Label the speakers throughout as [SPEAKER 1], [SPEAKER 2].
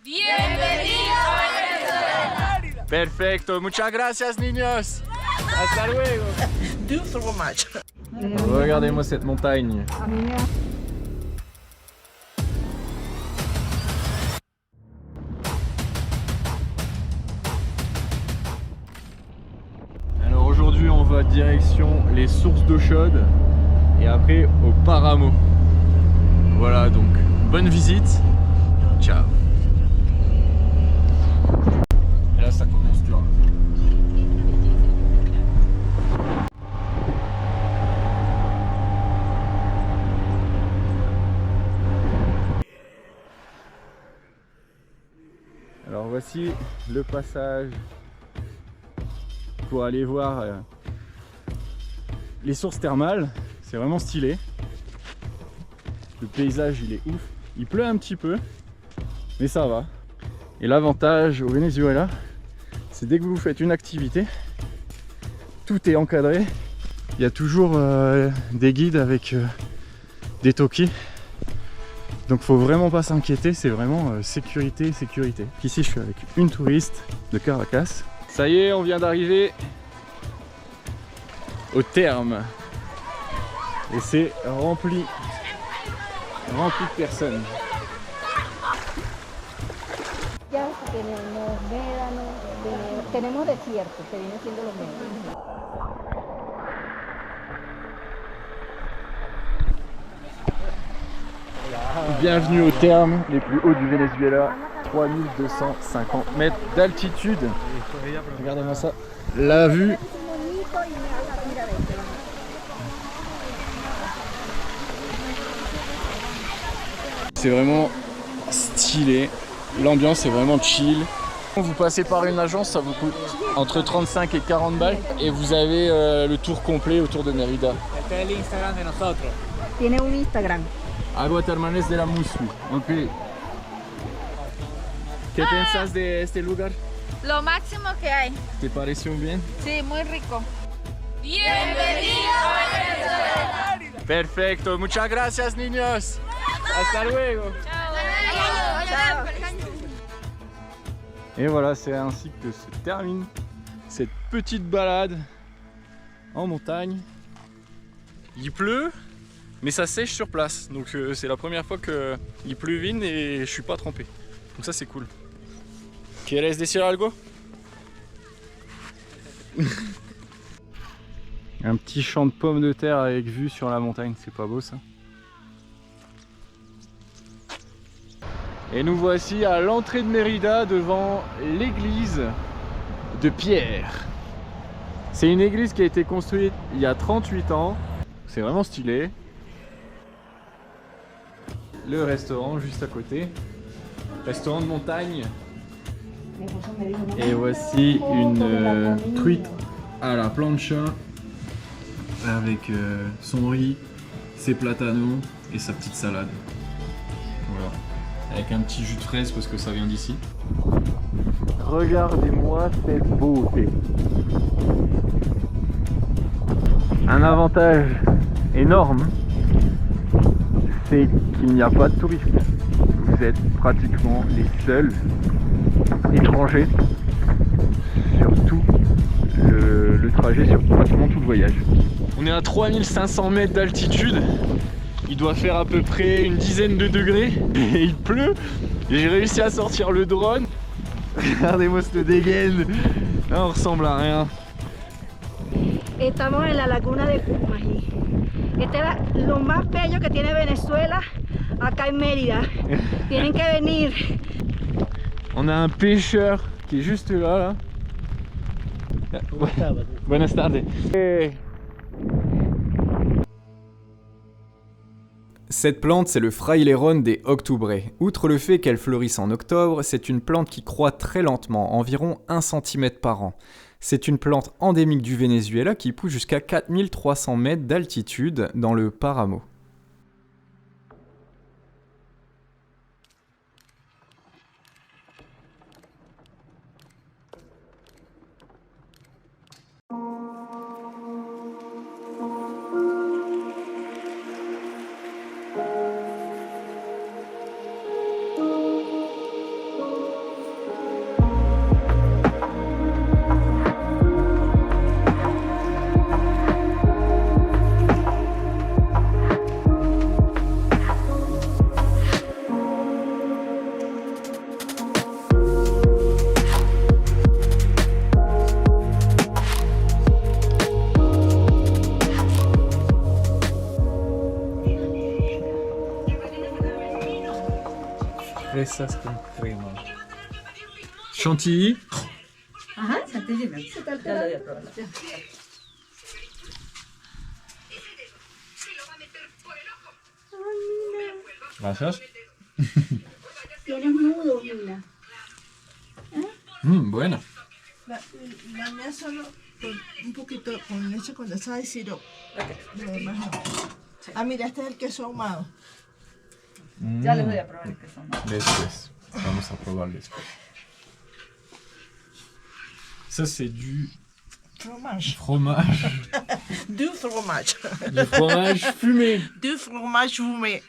[SPEAKER 1] Bienvenido a Venezuela.
[SPEAKER 2] Perfecto, muchas gracias niños. Hasta luego.
[SPEAKER 3] Do so much.
[SPEAKER 2] Regardez-moi cette montagne. Alors aujourd'hui on va direction les sources d'eau chaude et après au Páramo. Voilà donc bonne visite. Ciao. Et là ça commence dur. Alors voici le passage pour aller voir les sources thermales. C'est vraiment stylé. Le paysage il est ouf. Il pleut un petit peu, mais ça va. Et l'avantage au Venezuela, c'est dès que vous faites une activité, tout est encadré. Il y a toujours des guides avec des talkies. Donc faut vraiment pas s'inquiéter, c'est vraiment sécurité, sécurité. Ici je suis avec une touriste de Caracas. Ça y est, on vient d'arriver au terme. Et c'est rempli de personnes.
[SPEAKER 4] Ya tenemos médano, tenemos desierto, que viene siendo los médanos.
[SPEAKER 2] Bienvenue au terme les plus hauts du Venezuela, 3250 mètres d'altitude. Regardez-moi ça. La vue. C'est vraiment stylé. L'ambiance est vraiment chill. Vous passez par une agence, ça vous coûte entre 35 et 40 balles et vous avez le tour complet autour de Mérida.
[SPEAKER 4] Tiene un Instagram.
[SPEAKER 2] Agua Termales de la Musu. Ok. ¿Qué piensas de este lugar?
[SPEAKER 1] Lo máximo que hay.
[SPEAKER 2] ¿Te pareció bien?
[SPEAKER 1] Sí, muy rico. Bienvenido a Venezuela.
[SPEAKER 2] Perfecto, muchas gracias niños. Hasta luego. Et voilà, c'est ainsi que se termine cette petite balade en montagne. Il pleut, mais ça sèche sur place. Donc c'est la première fois qu'il pleuvine et je suis pas trempé. Donc ça c'est cool. ¿Quieres decir algo? Un petit champ de pommes de terre avec vue sur la montagne, c'est pas beau ça? Et nous voici à l'entrée de Mérida devant l'église de Pierre. C'est une église qui a été construite il y a 38 ans. C'est vraiment stylé. Le restaurant juste à côté. Restaurant de montagne. Et voici une truite à la plancha avec son riz, ses platanos et sa petite salade. Voilà. Avec un petit jus de fraise parce que ça vient d'ici. Regardez-moi cette beauté. Un avantage énorme, c'est qu'il n'y a pas de touristes. Vous êtes pratiquement les seuls étrangers sur tout le trajet, sur pratiquement tout le voyage. On est à 3500 mètres d'altitude. Il doit faire à peu près une dizaine de degrés et il pleut. J'ai réussi à sortir le drone. Regardez-moi cette dégaine. Là, on ressemble à rien.
[SPEAKER 4] Estamos en la laguna de Cumají. Este es lo más bello que tiene Venezuela acá en Mérida. Tienen que venir.
[SPEAKER 2] On a un pêcheur qui est juste là. Buenas tardes.
[SPEAKER 5] Cette plante, c'est le fraileron des octubre. Outre le fait qu'elle fleurisse en octobre, c'est une plante qui croît très lentement, environ 1 cm par an. C'est une plante endémique du Venezuela qui pousse jusqu'à 4300 mètres d'altitude dans le Páramo.
[SPEAKER 2] fresas con crema. Chantilly.
[SPEAKER 4] Ajá, chantilly. Ya lo voy a probar.
[SPEAKER 2] Gracias.
[SPEAKER 4] Tienes nudo, Mina.
[SPEAKER 2] Buena.
[SPEAKER 3] La mía solo con un poquito con leche condensada y sirope. Lo demás no. Ah, mira, este es el queso ahumado.
[SPEAKER 4] Ya les voy a probar el queso.
[SPEAKER 2] Después. Vamos a probar después. Ça, c'est du
[SPEAKER 3] Fromage.
[SPEAKER 2] fromage.
[SPEAKER 3] Du fromage.
[SPEAKER 2] Du fromage fumé.
[SPEAKER 3] Du fromage fumé.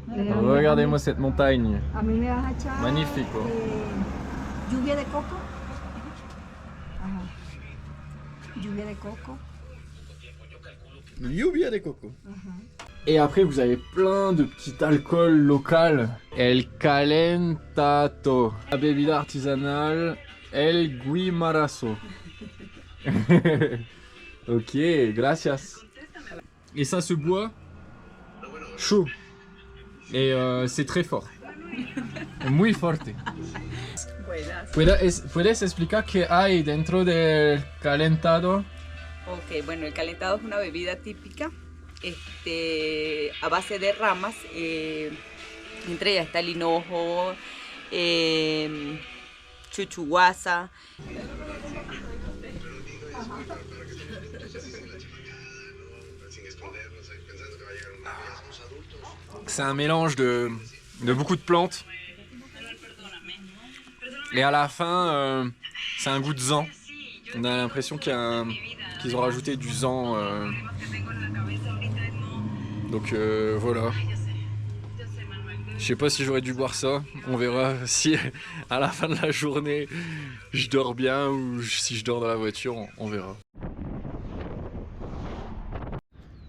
[SPEAKER 2] Regardez-moi cette montagne.
[SPEAKER 4] A mí me vas a echar
[SPEAKER 2] Magnífico.
[SPEAKER 4] lluvia de coco. Ajá. Lluvia de coco.
[SPEAKER 2] Lluvia de coco. Et après, vous avez plein de petits alcools locaux. El Calentato. La bebida artisanale El Guimarazo. Ok, gracias. Et ça se boit chaud. Et c'est très fort. Muy forte. ¿Puedes explicar qué hay dentro del calentado?
[SPEAKER 6] Ok, bueno, el calentado es una bebida típica a base de ramas. Entre ellas está el hinojo, chuchuguasa.
[SPEAKER 2] C'est un mélange de beaucoup de plantes. Et à la fin, c'est un goût de zan. On a l'impression qu'ils ont rajouté du zan. Donc voilà. Je sais pas si j'aurais dû boire ça. On verra si à la fin de la journée je dors bien ou si je dors dans la voiture. On verra.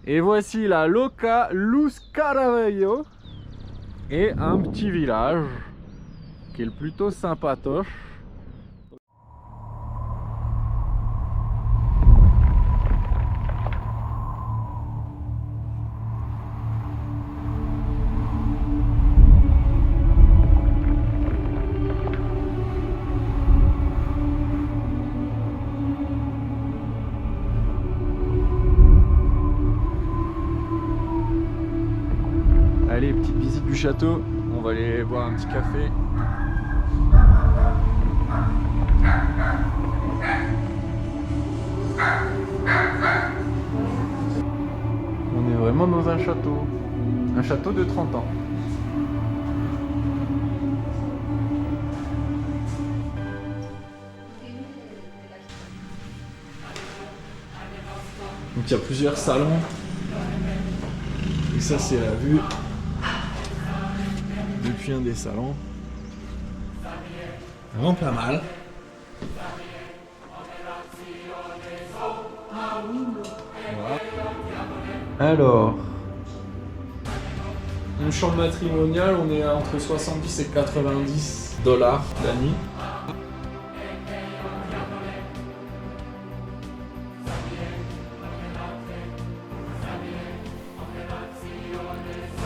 [SPEAKER 2] Et voici la Loca Luz Caravello et un petit village qui est plutôt sympatoche. Allez, petite visite du château, on va aller boire un petit café. On est vraiment dans un château de 30 ans. Donc il y a plusieurs salons. Et ça c'est la vue depuis un des salons. Vraiment pas mal. Voilà. Alors, une chambre matrimoniale, on est entre 70 et 90 $ la nuit.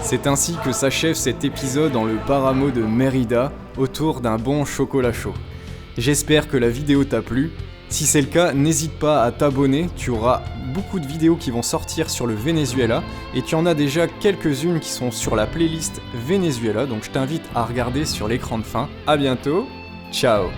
[SPEAKER 5] C'est ainsi que s'achève cet épisode dans le Páramo de Mérida autour d'un bon chocolat chaud. J'espère que la vidéo t'a plu. Si c'est le cas, n'hésite pas à t'abonner, tu auras beaucoup de vidéos qui vont sortir sur le Venezuela et tu en as déjà quelques-unes qui sont sur la playlist Venezuela, donc je t'invite à regarder sur l'écran de fin. À bientôt, ciao.